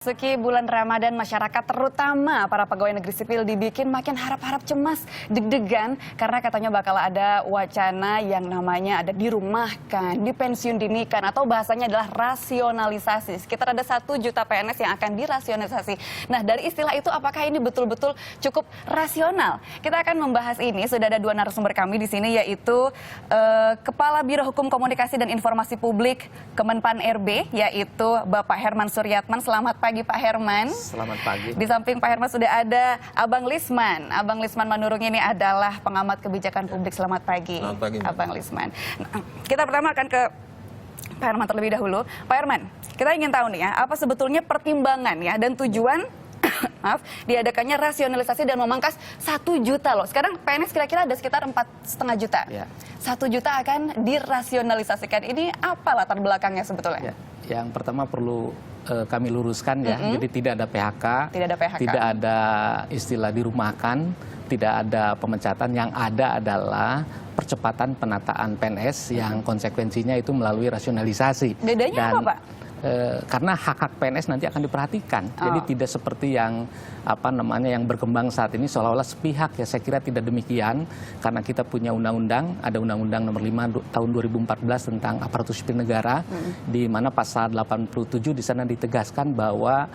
Meski bulan Ramadan, masyarakat terutama para pegawai negeri sipil dibikin makin harap-harap cemas, deg-degan karena katanya bakal ada wacana yang namanya ada dirumahkan, dipensiun dinikan atau bahasanya adalah rasionalisasi. Sekitar ada 1 juta PNS yang akan dirasionalisasi. Nah, dari istilah itu apakah ini betul-betul cukup rasional? Kita akan membahas ini, sudah ada 2 narasumber kami di sini yaitu Kepala Biro Hukum Komunikasi dan Informasi Publik Kemenpan RB yaitu Bapak Herman Suryatman. Selamat pagi Pak Herman. Selamat pagi. Di samping Pak Herman sudah ada Abang Lisman. Abang Lisman Manurung ini adalah pengamat kebijakan publik. Selamat pagi, Abang Lisman. Nah, kita pertama akan ke Pak Herman terlebih dahulu. Pak Herman, kita ingin tahu nih ya, apa sebetulnya pertimbangan ya dan tujuan maaf, diadakannya rasionalisasi dan memangkas 1 juta loh. Sekarang PNS kira-kira ada sekitar 4,5 juta. Ya. 1 juta akan dirasionalisasikan. Ini apa latar belakangnya sebetulnya? Ya. Yang pertama perlu kami luruskan ya, jadi tidak ada PHK, tidak ada istilah dirumahkan, tidak ada pemecatan, yang ada adalah percepatan penataan PNS yang konsekuensinya itu melalui rasionalisasi. Bedanya apa Pak? Karena hak-hak PNS nanti akan diperhatikan, jadi tidak seperti yang yang berkembang saat ini seolah-olah sepihak ya. Saya kira tidak demikian, karena kita punya undang-undang, ada Undang-Undang Nomor 5 Tahun 2014 tentang aparatur sipil negara, di mana pasal 87 di sana ditegaskan bahwa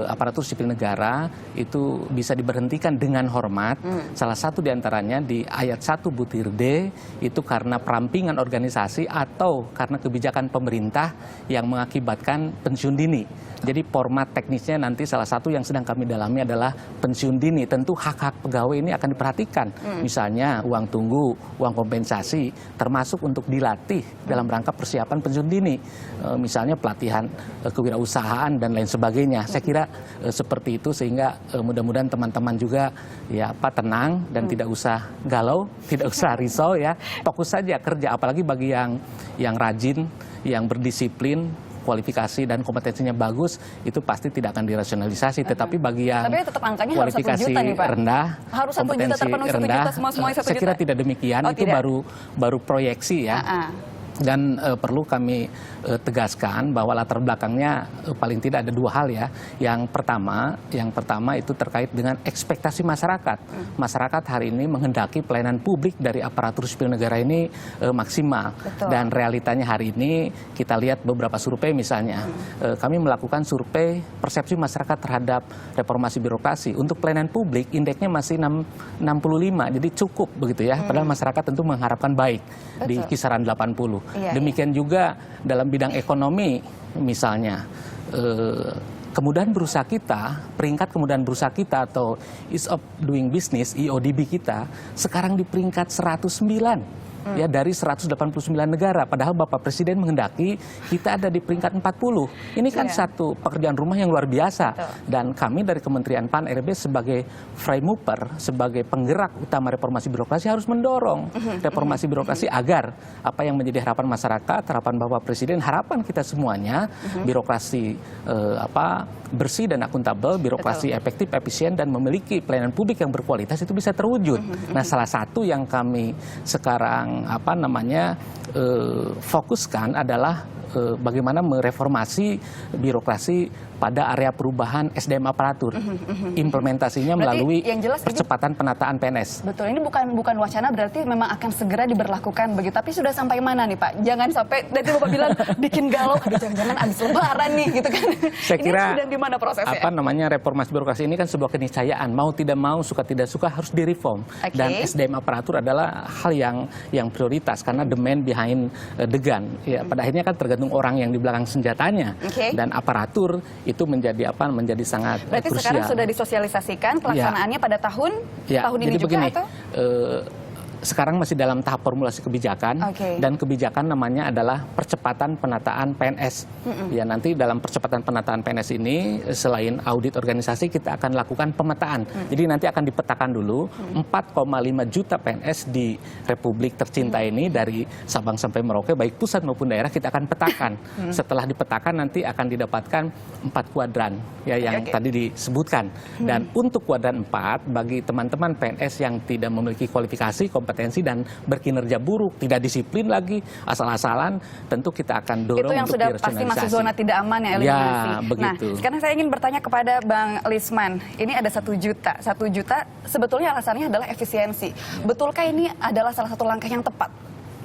aparatur sipil negara itu bisa diberhentikan dengan hormat. Salah satu diantaranya di ayat 1 butir D itu karena perampingan organisasi atau karena kebijakan pemerintah yang mengakibatkan pensiun dini. Jadi format teknisnya nanti salah satu yang sedang kami dalami adalah pensiun dini. Tentu hak-hak pegawai ini akan diperhatikan. Misalnya uang tunggu, uang kompensasi, termasuk untuk dilatih dalam rangka persiapan pensiun dini. Misalnya pelatihan kewirausahaan dan lain sebagainya. Saya kira seperti itu, sehingga mudah-mudahan teman-teman juga ya tenang dan tidak usah galau, tidak usah risau ya. Fokus saja kerja, apalagi bagi yang rajin, yang berdisiplin, kualifikasi dan kompetensinya bagus, itu pasti tidak akan dirasionalisasi. Tetapi bagi yang kualifikasi rendah, kompetensi rendah, saya kira tidak demikian. Itu baru proyeksi ya. Dan perlu kami tegaskan bahwa latar belakangnya paling tidak ada 2 hal ya. Yang pertama itu terkait dengan ekspektasi masyarakat. Masyarakat hari ini menghendaki pelayanan publik dari aparatur sipil negara ini maksimal. Betul. Dan realitanya hari ini kita lihat beberapa survei misalnya. Kami melakukan survei persepsi masyarakat terhadap reformasi birokrasi. Untuk pelayanan publik indeksnya masih 65, jadi cukup begitu ya. Padahal masyarakat tentu mengharapkan baik. Betul. Di kisaran 80. Demikian juga dalam bidang ekonomi misalnya, kemudahan berusaha kita, peringkat kemudahan berusaha kita atau ease of doing business (EODB) kita sekarang di peringkat 109 ya dari 189 negara. Padahal Bapak Presiden menghendaki kita ada di peringkat 40. Ini kan satu pekerjaan rumah yang luar biasa. Dan kami dari Kementerian PAN RB sebagai framework, sebagai penggerak utama reformasi birokrasi harus mendorong reformasi birokrasi agar apa yang menjadi harapan masyarakat, harapan Bapak Presiden, harapan kita semuanya, birokrasi bersih dan akuntabel, birokrasi efektif, efisien, dan memiliki pelayanan publik yang berkualitas itu bisa terwujud. Nah, salah satu yang kami sekarang fokuskan adalah bagaimana mereformasi birokrasi pada area perubahan SDM aparatur. Implementasinya melalui percepatan penataan PNS. Betul, ini bukan wacana, berarti memang akan segera diberlakukan begitu. Tapi sudah sampai mana nih Pak? Jangan sampai tadi Bapak bilang bikin galau, jangan-jangan abis lebaran nih gitu kan. Saya kira ini sudah di mana prosesnya? Reformasi birokrasi ini kan sebuah keniscayaan. Mau tidak mau, suka tidak suka harus direform. Dan SDM aparatur adalah hal yang prioritas karena the man behind the gun. Ya, pada akhirnya kan tergantung orang yang di belakang senjatanya. Dan aparatur itu menjadi sangat berarti krusial. Sekarang sudah disosialisasikan pelaksanaannya pada tahun ini juga begini, atau? Sekarang masih dalam tahap formulasi kebijakan, dan kebijakan namanya adalah percepatan penataan PNS. Ya, nanti dalam percepatan penataan PNS ini selain audit organisasi kita akan lakukan pemetaan. Jadi nanti akan dipetakan dulu 4,5 juta PNS di Republik tercinta ini dari Sabang sampai Merauke, baik pusat maupun daerah, kita akan petakan. Setelah dipetakan nanti akan didapatkan 4 kuadran ya yang tadi disebutkan. Dan untuk kuadran 4 bagi teman-teman PNS yang tidak memiliki kualifikasi, berkompetensi dan berkinerja buruk, tidak disiplin lagi, asal-asalan, tentu kita akan dorong itu yang untuk sudah pasti masuk zona tidak aman ya, eliminasi. Ya, begitu. Nah, sekarang saya ingin bertanya kepada Bang Lisman. Ini ada 1 juta. 1 juta sebetulnya alasannya adalah efisiensi. Betulkah ini adalah salah satu langkah yang tepat?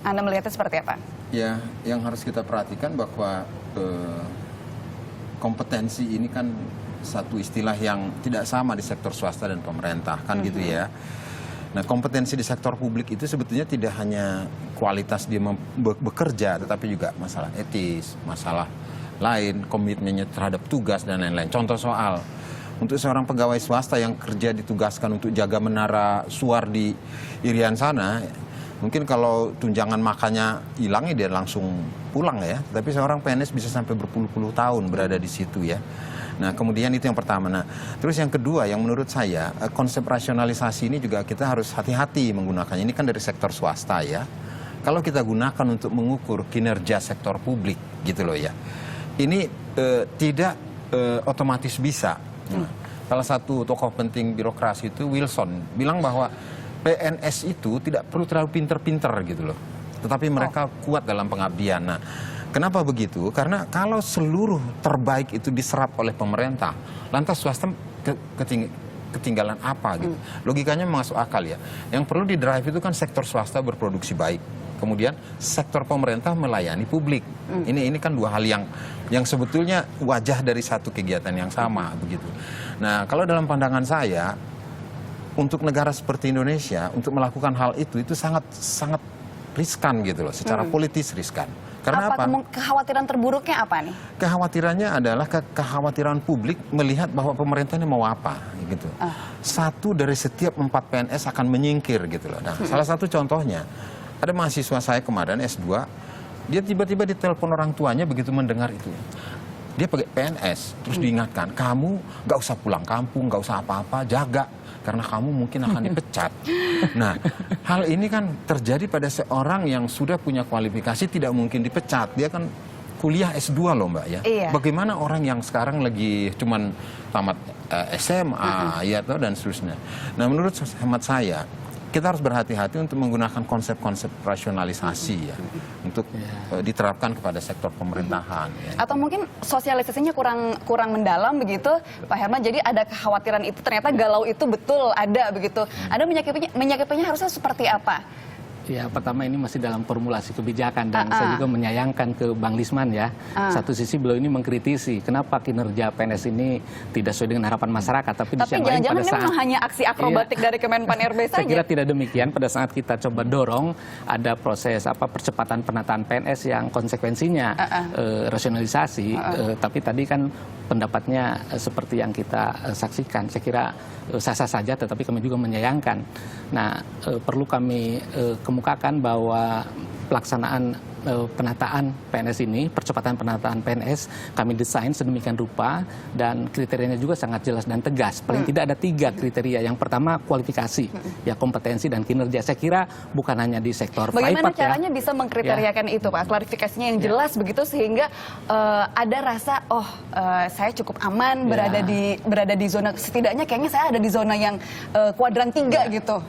Anda melihatnya seperti apa? Ya, yang harus kita perhatikan bahwa kompetensi ini kan satu istilah yang tidak sama di sektor swasta dan pemerintah, kan gitu ya. Nah, kompetensi di sektor publik itu sebetulnya tidak hanya kualitas dia bekerja, tetapi juga masalah etis, masalah lain, komitmennya terhadap tugas dan lain-lain. Contoh soal, untuk seorang pegawai swasta yang kerja ditugaskan untuk jaga menara suar di Irian sana, mungkin kalau tunjangan makannya hilang ya dia langsung pulang ya. Tapi seorang PNS bisa sampai berpuluh-puluh tahun berada di situ ya. Nah, kemudian itu yang pertama. Nah, terus yang kedua yang menurut saya konsep rasionalisasi ini juga kita harus hati-hati menggunakannya. Ini kan dari sektor swasta ya. Kalau kita gunakan untuk mengukur kinerja sektor publik gitu loh ya. Ini tidak otomatis bisa. Nah, salah satu tokoh penting birokrasi itu Wilson bilang bahwa PNS itu tidak perlu terlalu pinter-pinter gitu loh. Tetapi mereka kuat dalam pengabdian. Nah, kenapa begitu? Karena kalau seluruh terbaik itu diserap oleh pemerintah, lantas swasta ketinggalan apa gitu. Logikanya masuk akal ya. Yang perlu di-drive itu kan sektor swasta berproduksi baik. Kemudian sektor pemerintah melayani publik. Ini kan dua hal yang sebetulnya wajah dari satu kegiatan yang sama begitu. Nah, kalau dalam pandangan saya untuk negara seperti Indonesia untuk melakukan hal itu sangat riskan gitu loh, secara politis riskan. Karena apa? Kekhawatiran terburuknya apa nih? Kekhawatirannya adalah kekhawatiran publik melihat bahwa pemerintah ini mau apa gitu. 1 dari setiap 4 PNS akan menyingkir gitu loh. Nah, salah satu contohnya ada mahasiswa saya kemarin S2, dia tiba-tiba ditelepon orang tuanya begitu mendengar itu. Dia pakai PNS, terus diingatkan, kamu gak usah pulang kampung, gak usah apa-apa, jaga. Karena kamu mungkin akan dipecat. Nah, hal ini kan terjadi pada seorang yang sudah punya kualifikasi tidak mungkin dipecat. Dia kan kuliah S2 loh Mbak ya. Iya. Bagaimana orang yang sekarang lagi cuman tamat SMA ya dan seterusnya. Nah, menurut hemat saya, kita harus berhati-hati untuk menggunakan konsep-konsep rasionalisasi ya untuk diterapkan kepada sektor pemerintahan. Ya. Atau mungkin sosialisasinya kurang mendalam begitu, Pak Herman. Jadi ada kekhawatiran itu ternyata galau itu betul ada begitu. Anda menyikapinya harusnya seperti apa? Ya, pertama ini masih dalam formulasi kebijakan dan saya juga menyayangkan ke Bang Lisman ya. Satu sisi beliau ini mengkritisi kenapa kinerja PNS ini tidak sesuai dengan harapan masyarakat, tapi di sisi lain pada saat memang hanya aksi akrobatik dari Kemenpan RB saja. Saya kira tidak demikian. Pada saat kita coba dorong ada proses percepatan penataan PNS yang konsekuensinya rasionalisasi, tapi tadi kan pendapatnya seperti yang kita saksikan. Saya kira sah-sah saja, tetapi kami juga menyayangkan. Nah, perlu kami kemukakan bahwa pelaksanaan penataan PNS ini, percepatan penataan PNS, kami desain sedemikian rupa dan kriterianya juga sangat jelas dan tegas. Paling tidak ada 3 kriteria. Yang pertama kualifikasi, ya kompetensi dan kinerja. Saya kira bukan hanya di sektor private. Bagaimana caranya bisa mengkriteriakan itu Pak? Klarifikasinya yang jelas begitu sehingga ada rasa saya cukup aman berada di zona, setidaknya kayaknya saya ada di zona yang kuadran 3 gitu.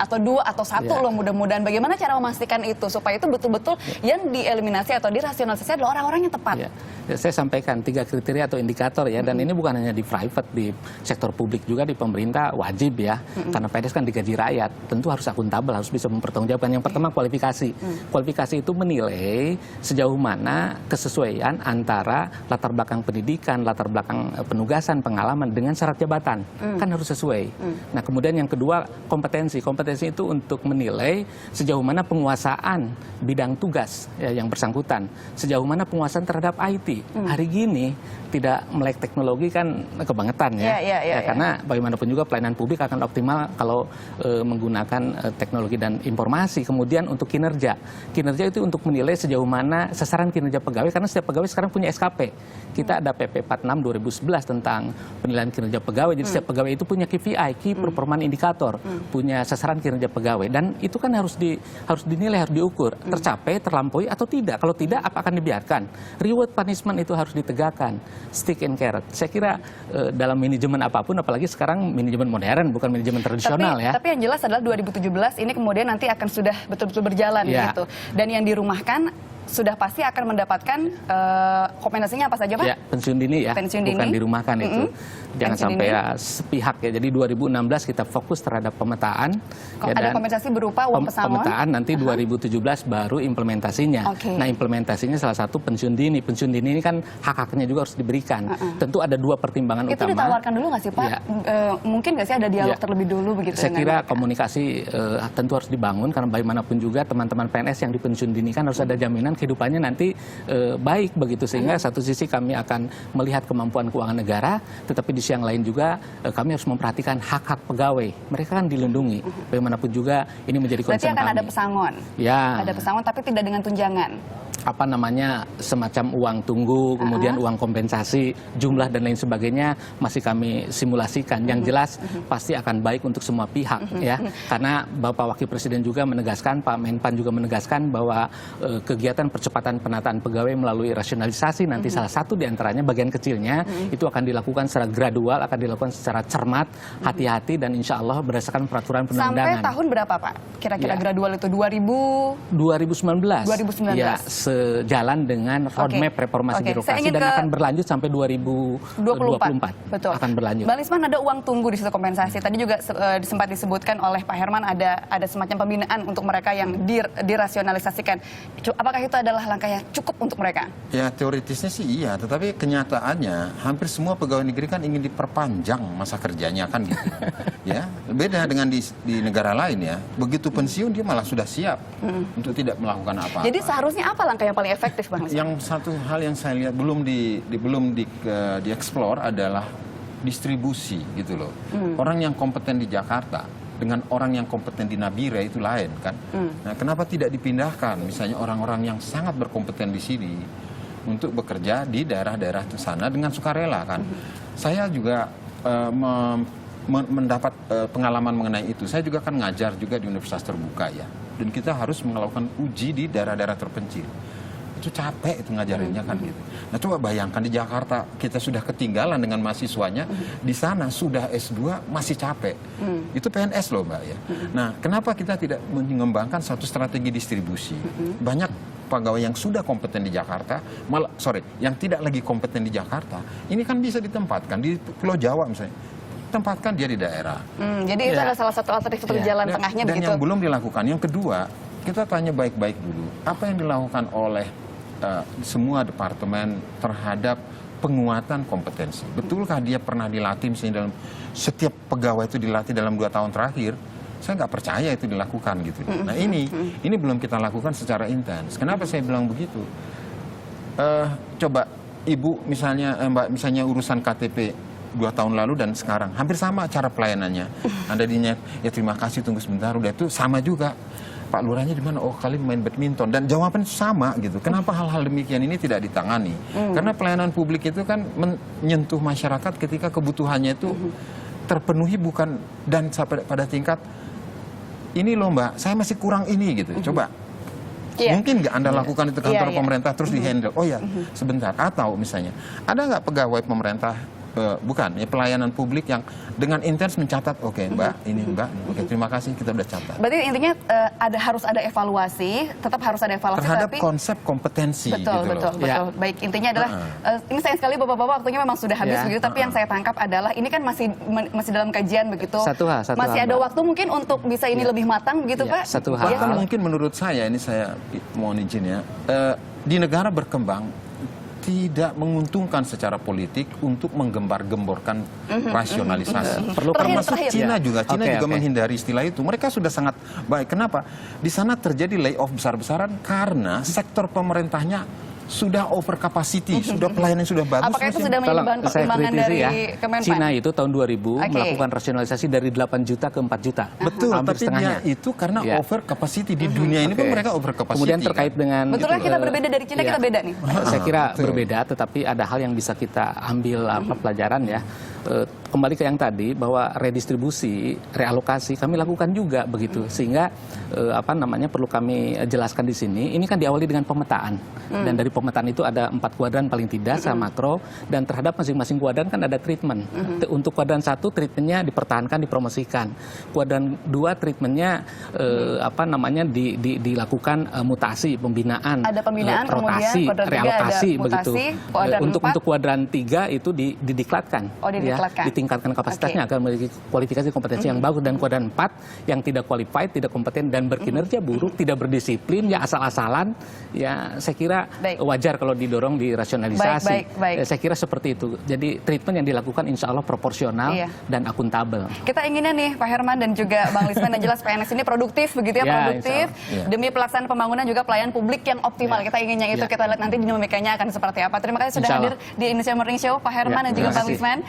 Atau 2 atau 1 loh mudah-mudahan. Bagaimana cara memastikan itu supaya itu betul-betul yang dieliminasi atau dirasionalisasi adalah orang-orang yang tepat. Ya, saya sampaikan 3 kriteria atau indikator ya, dan ini bukan hanya di private, di sektor publik juga, di pemerintah wajib ya, karena PNS kan digaji rakyat, tentu harus akuntabel, harus bisa mempertanggungjawabkan. Yang pertama kualifikasi. Kualifikasi itu menilai sejauh mana kesesuaian antara latar belakang pendidikan, latar belakang penugasan, pengalaman dengan syarat jabatan, kan harus sesuai. Nah, kemudian yang kedua kompetensi. Kompetensi itu untuk menilai sejauh mana penguasaan bidang tugas yang bersangkutan, sejauh mana penguasaan terhadap IT. Hari gini tidak melek teknologi kan kebangetan ya. Karena bagaimanapun juga pelayanan publik akan optimal kalau menggunakan teknologi dan informasi. Kemudian untuk kinerja itu untuk menilai sejauh mana sasaran kinerja pegawai, karena setiap pegawai sekarang punya SKP. Kita ada PP 46 2011 tentang penilaian kinerja pegawai. Jadi setiap pegawai itu punya KPI, Key Performance Indicator, punya sasaran tataran kinerja pegawai, dan itu kan harus dinilai, harus diukur tercapai, terlampaui atau tidak. Kalau tidak, apa akan dibiarkan? Reward punishment itu harus ditegakkan, stick and carrot. Saya kira dalam manajemen apapun, apalagi sekarang manajemen modern, bukan manajemen tradisional ya. Tapi yang jelas adalah 2017 ini kemudian nanti akan sudah betul-betul berjalan gitu. Dan yang dirumahkan sudah pasti akan mendapatkan kompensasinya apa saja, Pak? Ya, pensiun dini ya, pensiun dini. Bukan dirumahkan itu. Jangan Pensiun sampai dini. ya sepihak ya. Jadi 2016 kita fokus terhadap pemetaan. Ya, Ada dan kompensasi berupa uang pesangon? pemetaan nanti 2017 baru implementasinya. Nah, implementasinya salah satu pensiun dini. Pensiun dini ini kan hak-haknya juga harus diberikan. Tentu ada dua pertimbangan itu utama. Itu ditawarkan dulu nggak sih, Pak? Ya. Mungkin nggak sih ada dialog terlebih dulu begitu? Saya kira komunikasi tentu harus dibangun, karena bagaimanapun juga teman-teman PNS yang di pensiun dini kan harus ada jaminan kehidupannya nanti baik begitu, sehingga satu sisi kami akan melihat kemampuan keuangan negara, tetapi di sisi yang lain juga kami harus memperhatikan hak-hak pegawai. Mereka kan dilindungi. Bagaimanapun juga ini menjadi concern kami. Berarti akan ada pesangon. Ya. Ada pesangon tapi tidak dengan tunjangan. Apa namanya, semacam uang tunggu, kemudian uang kompensasi, jumlah dan lain sebagainya masih kami simulasikan. Yang jelas pasti akan baik untuk semua pihak ya. Karena Bapak Wakil Presiden juga menegaskan, Pak Menpan juga menegaskan bahwa kegiatan percepatan penataan pegawai melalui rasionalisasi nanti salah satu diantaranya, bagian kecilnya itu akan dilakukan secara gradual, akan dilakukan secara cermat, hati-hati, dan insya Allah berdasarkan peraturan perundangan. Sampai tahun berapa, Pak? Kira-kira gradual itu 2019. 2019. Ya, sejalan dengan roadmap reformasi birokrasi, dan akan berlanjut sampai 2024. Betul. Akan berlanjut. Bang Lisman, ada uang tunggu di situ kompensasi. Tadi juga sempat disebutkan oleh Pak Herman ada semacam pembinaan untuk mereka yang dirasionalisasikan. Apakah itu adalah langkah yang cukup untuk mereka? Ya, teoritisnya sih iya, tetapi kenyataannya hampir semua pegawai negeri kan ingin diperpanjang masa kerjanya kan gitu. Ya, beda dengan di negara lain ya. Begitu pensiun dia malah sudah siap untuk tidak melakukan apa-apa. Jadi seharusnya apa langkah yang paling efektif, Bang Lisman? Yang satu hal yang saya lihat belum dieksplor adalah distribusi gitu loh. Orang yang kompeten di Jakarta dengan orang yang kompeten di Nabire itu lain kan. Nah, kenapa tidak dipindahkan misalnya orang-orang yang sangat berkompeten di sini untuk bekerja di daerah-daerah sana dengan sukarela kan. Saya juga mendapat pengalaman mengenai itu. Saya juga kan ngajar juga di Universitas Terbuka ya. Dan kita harus melakukan uji di daerah-daerah terpencil. Itu capek itu ngajarinnya kan gitu. Nah, coba bayangkan di Jakarta kita sudah ketinggalan dengan mahasiswanya, di sana sudah S2 masih capek. Itu PNS loh, Mbak ya. Nah, kenapa kita tidak mengembangkan satu strategi distribusi? Banyak pegawai yang sudah kompeten di Jakarta, yang tidak lagi kompeten di Jakarta, ini kan bisa ditempatkan di Pulau Jawa misalnya. Tempatkan dia di daerah. Jadi itu adalah salah satu alternatif untuk jalan tengahnya dan begitu. yang belum dilakukan. Yang kedua, kita tanya baik-baik dulu, apa yang dilakukan oleh semua departemen terhadap penguatan kompetensi. Betulkah dia pernah dilatih misalnya dalam setiap pegawai itu dilatih dalam 2 tahun terakhir? Saya nggak percaya itu dilakukan gitu. Nah ini belum kita lakukan secara intens. Kenapa saya bilang begitu? Coba Ibu misalnya Mbak misalnya urusan KTP 2 tahun lalu dan sekarang hampir sama cara pelayanannya. Anda dinyat, ya terima kasih tunggu sebentar, udah itu sama juga. Pak Lurahnya di mana? Oh, kali main badminton, dan jawaban sama gitu. Kenapa hal-hal demikian ini tidak ditangani? Karena pelayanan publik itu kan menyentuh masyarakat ketika kebutuhannya itu terpenuhi bukan dan sampai pada tingkat ini loh Mbak, saya masih kurang ini gitu. Coba. Mungkin nggak Anda lakukan itu kantor pemerintah terus dihandle? Oh ya, sebentar. Atau misalnya, ada nggak pegawai pemerintah pelayanan publik yang dengan intens mencatat, oke, Mbak, ini Mbak, oke, terima kasih, kita udah catat. Berarti intinya harus ada evaluasi, tetap harus ada evaluasi terhadap tapi konsep kompetensi. Betul. Baik, intinya adalah ini sayang sekali Bapak-bapak waktunya memang sudah habis begitu, tapi yang saya tangkap adalah ini kan masih dalam kajian begitu. Masih ada waktu mungkin untuk bisa ini lebih matang begitu, Pak. Bahkan mungkin menurut saya, ini saya mohon izin ya, di negara berkembang tidak menguntungkan secara politik untuk menggembar-gemborkan rasionalisasi. Termasuk Cina juga. Cina juga menghindari istilah itu. Mereka sudah sangat baik. Kenapa? Di sana terjadi layoff besar-besaran karena sektor pemerintahnya sudah over capacity, sudah pelayanan sudah bagus. Apakah itu sudah menyebabkan pertimbangan dari Kemenpan? Cina itu tahun 2000 melakukan rasionalisasi dari 8 juta ke 4 juta. Betul, tapi dia itu karena over capacity di dunia ini pun mereka over capacity. Kemudian terkait dengan betulnya kita berbeda dari Cina, kita beda nih. Saya kira berbeda, tetapi ada hal yang bisa kita ambil pelajaran ya. kembali ke yang tadi bahwa redistribusi, realokasi kami lakukan juga begitu, sehingga perlu kami jelaskan di sini. Ini kan diawali dengan pemetaan, dan dari pemetaan itu ada 4 kuadran paling tidak secara makro, dan terhadap masing-masing kuadran kan ada treatment. Untuk kuadran 1 treatmentnya dipertahankan, dipromosikan. Kuadran 2 treatmentnya dilakukan mutasi, pembinaan, ada pembinaan, rotasi, kemudian kuadran 3 realokasi ada mutasi, begitu. Untuk kuadran 3 itu didiklatkan, didiklatkan. ditingkatkan kapasitasnya agar memiliki kualifikasi kompetensi yang bagus, dan kuadran 4 yang tidak qualified, tidak kompeten dan berkinerja buruk, tidak berdisiplin, ya asal-asalan, ya saya kira wajar kalau didorong dirasionalisasi. Baik. Saya kira seperti itu. Jadi treatment yang dilakukan insya Allah proporsional dan akuntabel. Kita inginnya nih Pak Herman dan juga Bang Lisman, yang jelas PNS ini produktif begitu ya, produktif demi pelaksanaan pembangunan juga pelayanan publik yang optimal. Kita inginnya itu, kita lihat nanti dinamikanya akan seperti apa. Terima kasih sudah hadir di Indonesia Morning Show Pak Herman dan juga Bang Lisman.